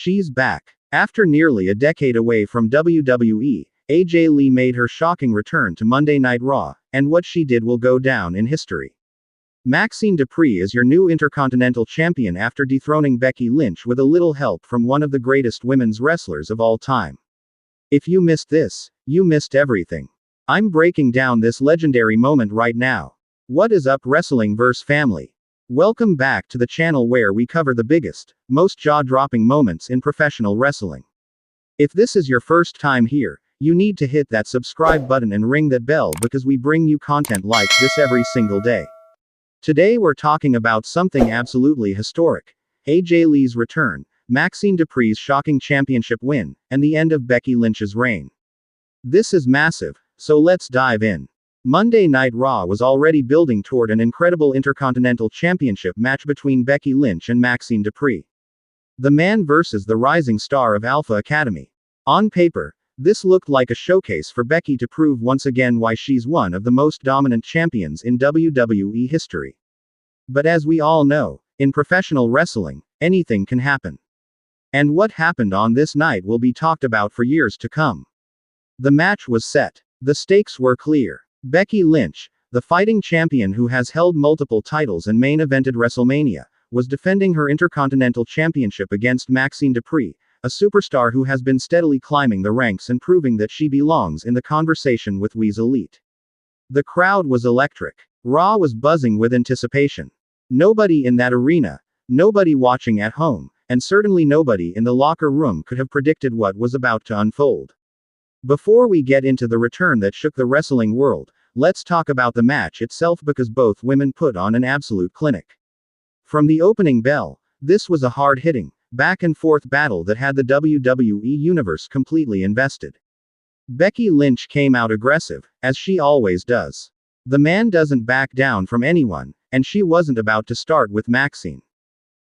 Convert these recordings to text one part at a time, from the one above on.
She's back. After nearly a decade away from WWE, AJ Lee made her shocking return to Monday Night Raw, and what she did will go down in history. Maxxine Dupree is your new Intercontinental Champion after dethroning Becky Lynch with a little help from one of the greatest women's wrestlers of all time. If you missed this, you missed everything. I'm breaking down this legendary moment right now. What is up, Wrestling-verse family? Welcome back to the channel where we cover the biggest, most jaw-dropping moments in professional wrestling. If this is your first time here, you need to hit that subscribe button and ring that bell because we bring you content like this every single day. Today we're talking about something absolutely historic: AJ Lee's return, Maxxine Dupree's shocking championship win, and the end of Becky Lynch's reign. This is massive, so let's dive in. Monday Night Raw was already building toward an incredible Intercontinental Championship match between Becky Lynch and Maxxine Dupree. The man versus the rising star of Alpha Academy. On paper, this looked like a showcase for Becky to prove once again why she's one of the most dominant champions in WWE history. But as we all know, in professional wrestling, anything can happen. And what happened on this night will be talked about for years to come. The match was set. The stakes were clear. Becky Lynch, the fighting champion who has held multiple titles and main evented WrestleMania, was defending her Intercontinental Championship against Maxxine Dupree, a superstar who has been steadily climbing the ranks and proving that she belongs in the conversation with WWE's elite. The crowd was electric. Raw was buzzing with anticipation. Nobody in that arena, nobody watching at home, and certainly nobody in the locker room could have predicted what was about to unfold. Before we get into the return that shook the wrestling world, let's talk about the match itself because both women put on an absolute clinic. From the opening bell, this was a hard-hitting, back-and-forth battle that had the WWE Universe completely invested. Becky Lynch came out aggressive, as she always does. The man doesn't back down from anyone, and she wasn't about to start with Maxxine.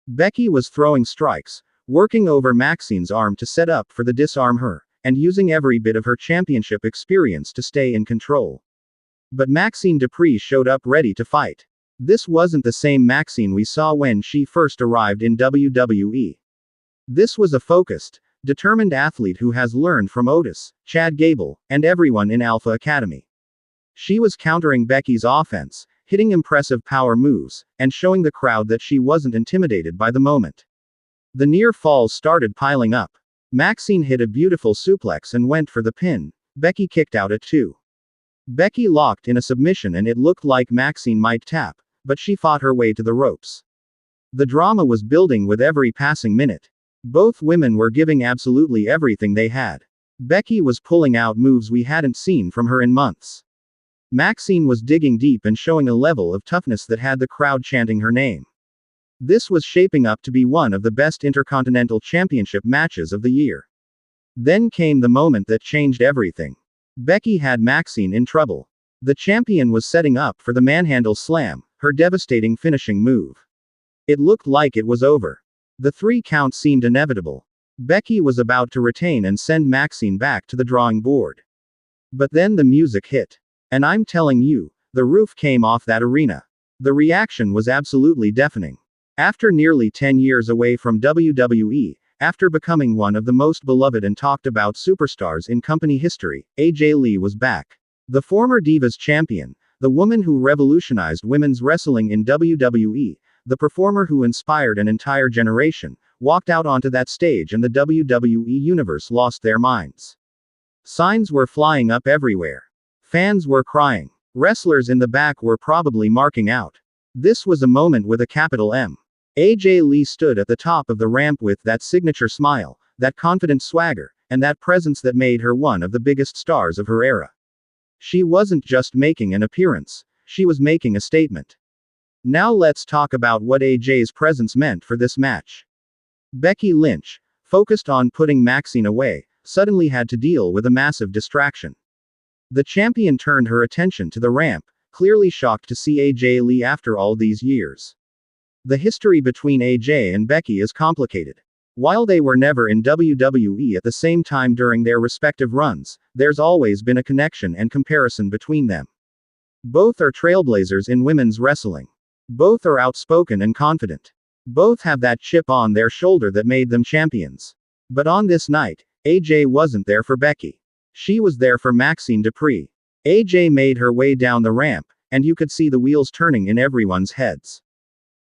Becky was throwing strikes, working over Maxxine's arm to set up for the disarm her, and using every bit of her championship experience to stay in control. But Maxxine Dupree showed up ready to fight. This wasn't the same Maxxine we saw when she first arrived in WWE. This was a focused, determined athlete who has learned from Otis, Chad Gable, and everyone in Alpha Academy. She was countering Becky's offense, hitting impressive power moves, and showing the crowd that she wasn't intimidated by the moment. The near falls started piling up. Maxxine hit a beautiful suplex and went for the pin. Becky kicked out at 2. Becky locked in a submission and it looked like Maxxine might tap, but she fought her way to the ropes. The drama was building with every passing minute. Both women were giving absolutely everything they had. Becky was pulling out moves we hadn't seen from her in months. Maxxine was digging deep and showing a level of toughness that had the crowd chanting her name. This was shaping up to be one of the best Intercontinental Championship matches of the year. Then came the moment that changed everything. Becky had Maxxine in trouble. The champion was setting up for the manhandle slam, her devastating finishing move. It looked like it was over. The 3 count seemed inevitable. Becky was about to retain and send Maxxine back to the drawing board. But then the music hit. And I'm telling you, the roof came off that arena. The reaction was absolutely deafening. After nearly 10 years away from WWE, after becoming one of the most beloved and talked about superstars in company history, AJ Lee was back. The former Divas champion, the woman who revolutionized women's wrestling in WWE, the performer who inspired an entire generation, walked out onto that stage and the WWE Universe lost their minds. Signs were flying up everywhere. Fans were crying. Wrestlers in the back were probably marking out. This was a moment with a capital M. AJ Lee stood at the top of the ramp with that signature smile, that confident swagger, and that presence that made her one of the biggest stars of her era. She wasn't just making an appearance, she was making a statement. Now let's talk about what AJ's presence meant for this match. Becky Lynch, focused on putting Maxxine away, suddenly had to deal with a massive distraction. The champion turned her attention to the ramp, clearly shocked to see AJ Lee after all these years. The history between AJ and Becky is complicated. While they were never in WWE at the same time during their respective runs, there's always been a connection and comparison between them. Both are trailblazers in women's wrestling. Both are outspoken and confident. Both have that chip on their shoulder that made them champions. But on this night, AJ wasn't there for Becky. She was there for Maxxine Dupree. AJ made her way down the ramp, and you could see the wheels turning in everyone's heads.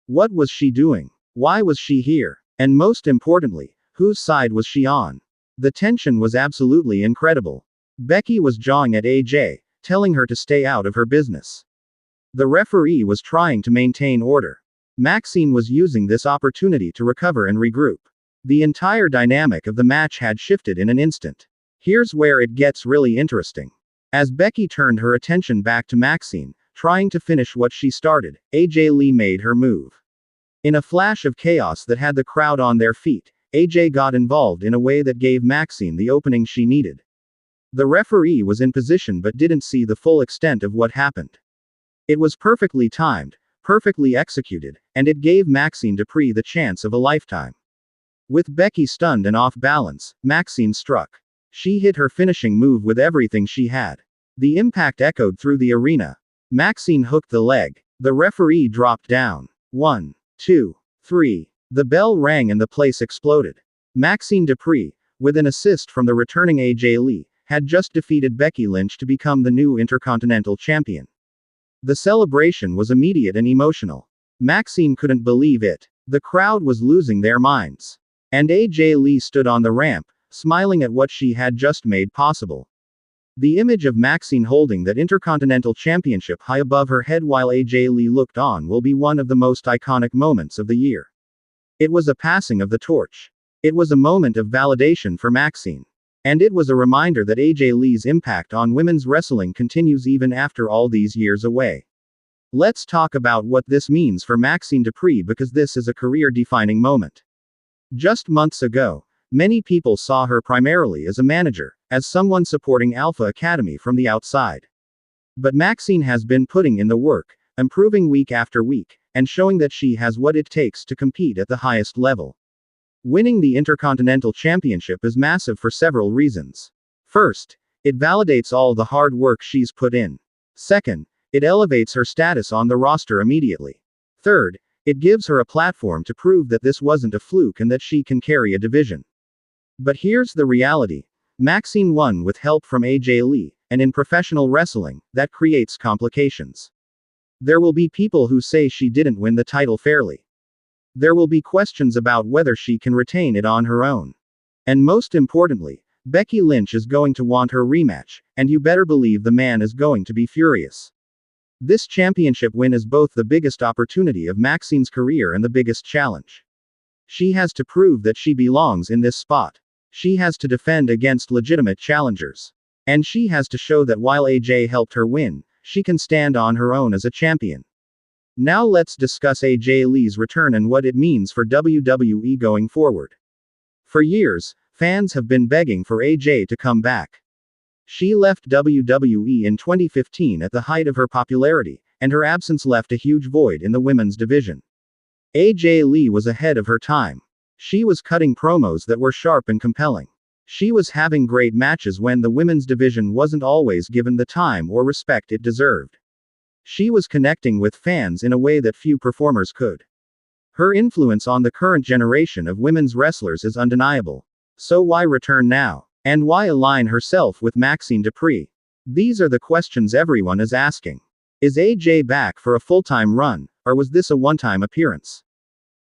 What was she doing? Why was she here? And most importantly, whose side was she on? The tension was absolutely incredible. Becky was jawing at AJ, telling her to stay out of her business. The referee was trying to maintain order. Maxxine was using this opportunity to recover and regroup. The entire dynamic of the match had shifted in an instant. Here's where it gets really interesting. As Becky turned her attention back to Maxxine, trying to finish what she started, AJ Lee made her move. In a flash of chaos that had the crowd on their feet, AJ got involved in a way that gave Maxxine the opening she needed. The referee was in position but didn't see the full extent of what happened. It was perfectly timed, perfectly executed, and it gave Maxxine Dupree the chance of a lifetime. With Becky stunned and off balance, Maxxine struck. She hit her finishing move with everything she had. The impact echoed through the arena. Maxxine hooked the leg. The referee dropped down. 1, 2, 3. The bell rang and the place exploded. Maxxine Dupree, with an assist from the returning AJ Lee, had just defeated Becky Lynch to become the new Intercontinental Champion. The celebration was immediate and emotional. Maxxine couldn't believe it. The crowd was losing their minds. And AJ Lee stood on the ramp, smiling at what she had just made possible. The image of Maxxine holding that Intercontinental Championship high above her head while AJ Lee looked on will be one of the most iconic moments of the year. It was a passing of the torch. It was a moment of validation for Maxxine. And it was a reminder that AJ Lee's impact on women's wrestling continues even after all these years away. Let's talk about what this means for Maxxine Dupree because this is a career-defining moment. Just months ago, many people saw her primarily as a manager, as someone supporting Alpha Academy from the outside. But Maxxine has been putting in the work, improving week after week, and showing that she has what it takes to compete at the highest level. Winning the Intercontinental Championship is massive for several reasons. First, it validates all the hard work she's put in. Second, it elevates her status on the roster immediately. Third, it gives her a platform to prove that this wasn't a fluke and that she can carry a division. But here's the reality. Maxxine won with help from AJ Lee, and in professional wrestling, that creates complications. There will be people who say she didn't win the title fairly. There will be questions about whether she can retain it on her own. And most importantly, Becky Lynch is going to want her rematch, and you better believe the man is going to be furious. This championship win is both the biggest opportunity of Maxxine's career and the biggest challenge. She has to prove that she belongs in this spot. She has to defend against legitimate challengers. And she has to show that while AJ helped her win, she can stand on her own as a champion. Now let's discuss AJ Lee's return and what it means for WWE going forward. For years, fans have been begging for AJ to come back. She left WWE in 2015 at the height of her popularity, and her absence left a huge void in the women's division. AJ Lee was ahead of her time. She was cutting promos that were sharp and compelling. She was having great matches when the women's division wasn't always given the time or respect it deserved. She was connecting with fans in a way that few performers could. Her influence on the current generation of women's wrestlers is undeniable. So why return now? And why align herself with Maxxine Dupree? These are the questions everyone is asking. Is AJ back for a full-time run, or was this a one-time appearance?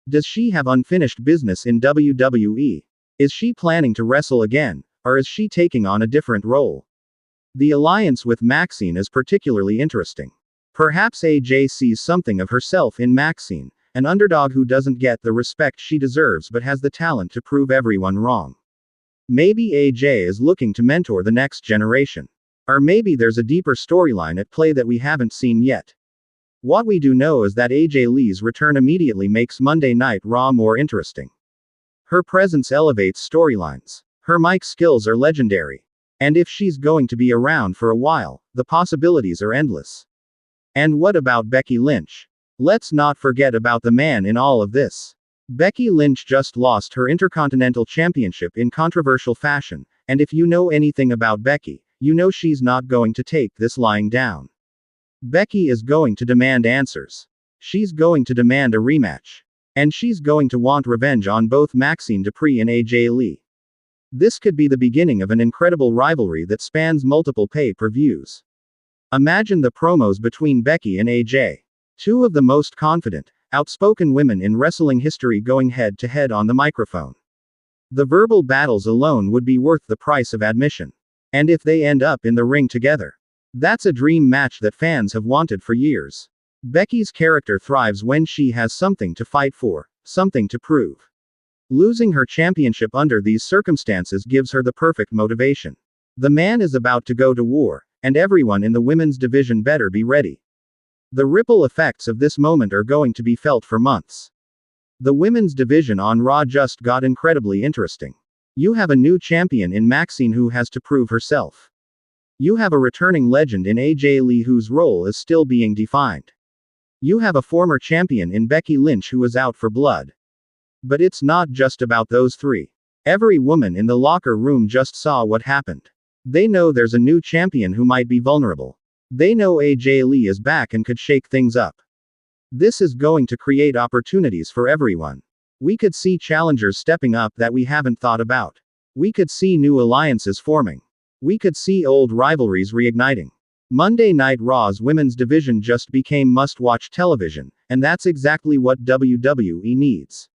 Does she have unfinished business in WWE? Is she planning to wrestle again, or is she taking on a different role? The alliance with Maxxine is particularly interesting. Perhaps AJ sees something of herself in Maxxine, an underdog who doesn't get the respect she deserves but has the talent to prove everyone wrong. Maybe AJ is looking to mentor the next generation. Or maybe there's a deeper storyline at play that we haven't seen yet. What we do know is that AJ Lee's return immediately makes Monday Night Raw more interesting. Her presence elevates storylines. Her mic skills are legendary. And if she's going to be around for a while, the possibilities are endless. And what about Becky Lynch? Let's not forget about the man in all of this. Becky Lynch just lost her Intercontinental Championship in controversial fashion, and if you know anything about Becky, you know she's not going to take this lying down. Becky is going to demand answers. She's going to demand a rematch. And she's going to want revenge on both Maxxine Dupree and AJ Lee. This could be the beginning of an incredible rivalry that spans multiple pay-per-views. Imagine the promos between Becky and AJ. Two of the most confident, outspoken women in wrestling history going head-to-head on the microphone. The verbal battles alone would be worth the price of admission. And if they end up in the ring together, that's a dream match that fans have wanted for years. Becky's character thrives when she has something to fight for, something to prove. Losing her championship under these circumstances gives her the perfect motivation. The man is about to go to war, and everyone in the women's division better be ready. The ripple effects of this moment are going to be felt for months. The women's division on Raw just got incredibly interesting. You have a new champion in Maxxine who has to prove herself. You have a returning legend in AJ Lee whose role is still being defined. You have a former champion in Becky Lynch who is out for blood. But it's not just about those three. Every woman in the locker room just saw what happened. They know there's a new champion who might be vulnerable. They know AJ Lee is back and could shake things up. This is going to create opportunities for everyone. We could see challengers stepping up that we haven't thought about. We could see new alliances forming. We could see old rivalries reigniting. Monday Night Raw's women's division just became must-watch television, and that's exactly what WWE needs.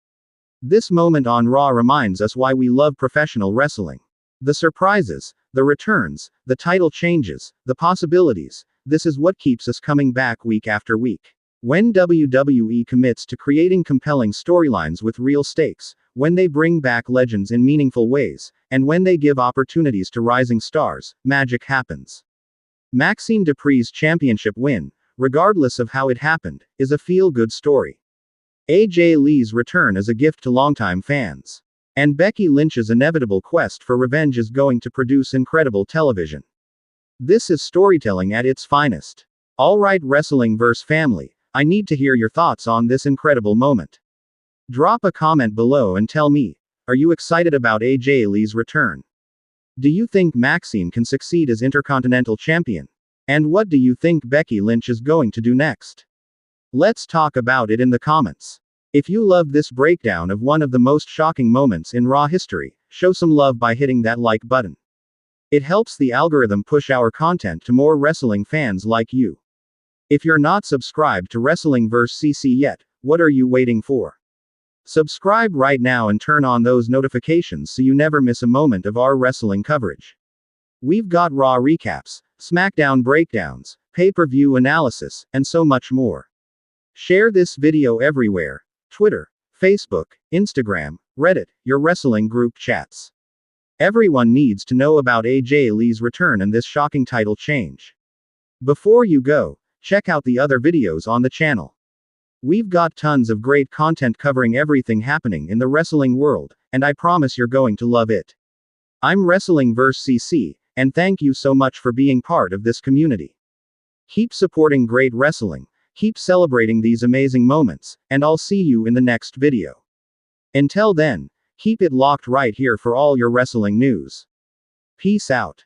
This moment on Raw reminds us why we love professional wrestling. The surprises, the returns, the title changes, the possibilities, this is what keeps us coming back week after week. When WWE commits to creating compelling storylines with real stakes, when they bring back legends in meaningful ways, and when they give opportunities to rising stars, magic happens. Maxxine Dupree's championship win, regardless of how it happened, is a feel-good story. AJ Lee's return is a gift to longtime fans. And Becky Lynch's inevitable quest for revenge is going to produce incredible television. This is storytelling at its finest. Alright, Wrestling vs. Family, I need to hear your thoughts on this incredible moment. Drop a comment below and tell me, are you excited about AJ Lee's return? Do you think Maxxine can succeed as Intercontinental Champion? And what do you think Becky Lynch is going to do next? Let's talk about it in the comments. If you loved this breakdown of one of the most shocking moments in Raw history, show some love by hitting that like button. It helps the algorithm push our content to more wrestling fans like you. If you're not subscribed to Wrestling vs. CC yet, what are you waiting for? Subscribe right now and turn on those notifications so you never miss a moment of our wrestling coverage. We've got Raw recaps, SmackDown breakdowns, pay-per-view analysis, and so much more. Share this video everywhere. Twitter, Facebook, Instagram, Reddit, your wrestling group chats. Everyone needs to know about AJ Lee's return and this shocking title change. Before you go, check out the other videos on the channel. We've got tons of great content covering everything happening in the wrestling world, and I promise you're going to love it. I'm Wrestling vs. CC, and thank you so much for being part of this community. Keep supporting great wrestling, keep celebrating these amazing moments, and I'll see you in the next video. Until then, keep it locked right here for all your wrestling news. Peace out.